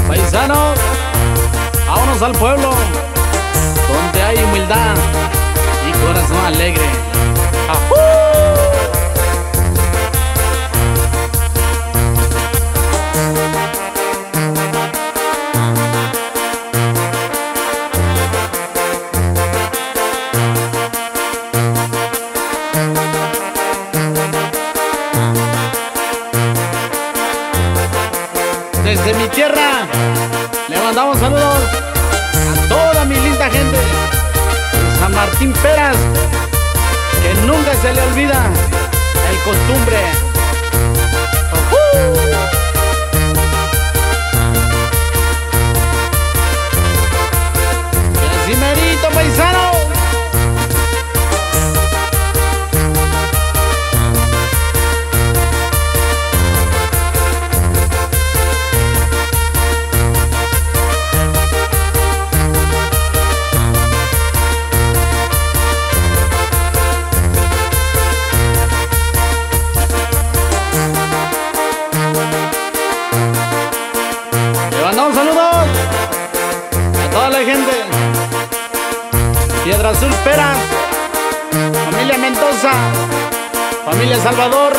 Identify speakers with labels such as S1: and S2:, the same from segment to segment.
S1: Paisanos, vámonos al pueblo donde hay humildad y corazón alegre. ¡Ajú! Desde mi tierra le mandamos saludos a toda mi linda gente de San Martín Peras, que nunca se le olvida el costumbre. Y así merito, paisano. Mandamos saludos a toda la gente. Piedra Azul Peras, familia Mendoza, familia Salvador.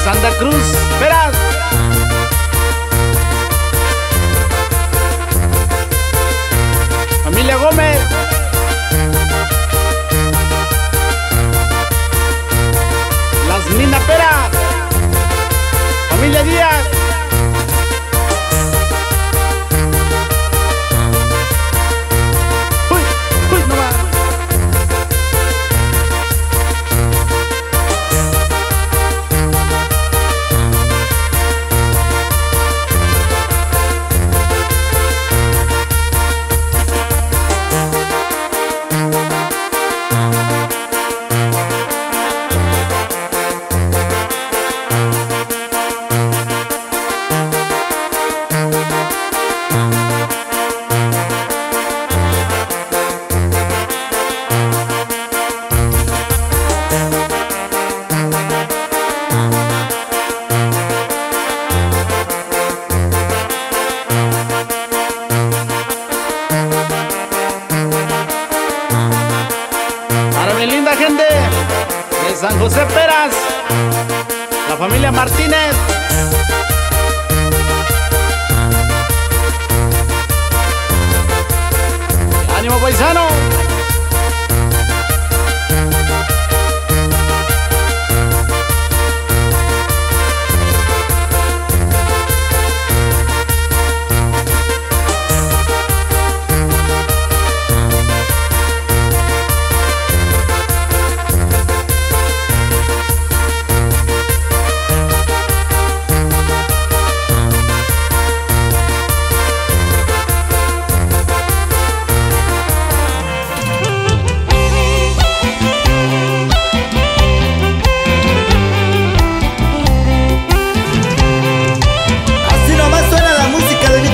S1: Santa Cruz Peras, familia Gómez, Las Minas Peras, familia Díaz, uy, no más. Para mi linda gente de San José Peras, la familia Martínez. ¡Ánimo, paisano!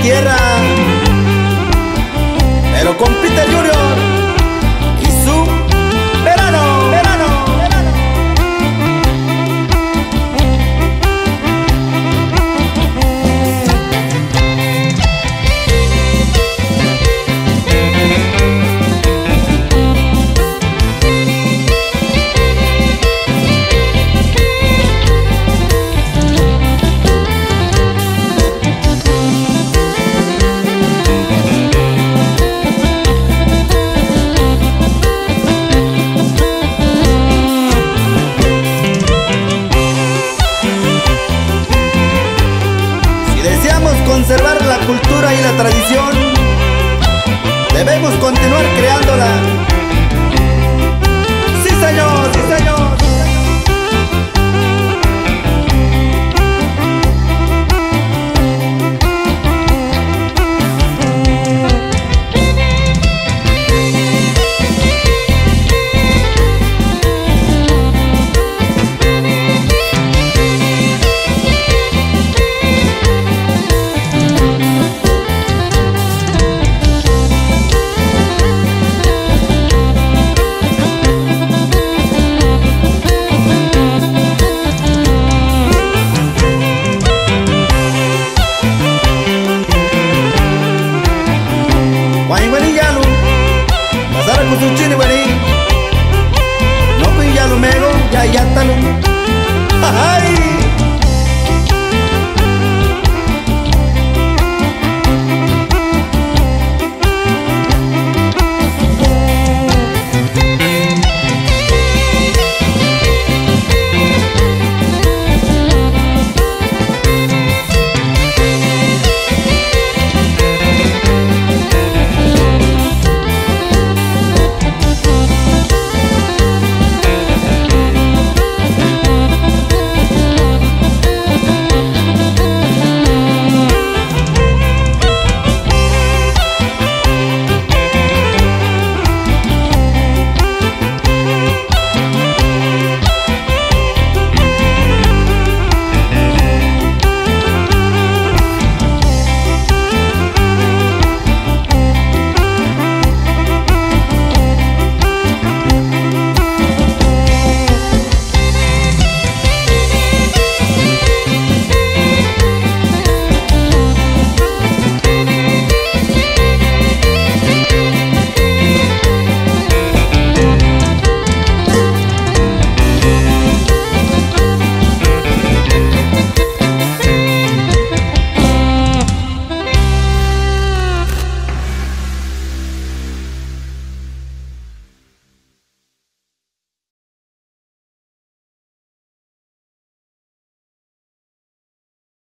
S2: Tierra, pero con Peter Junior y su verano, verano, verano. Conservar la cultura y la tradición, debemos continuar creándola. Sí, señor.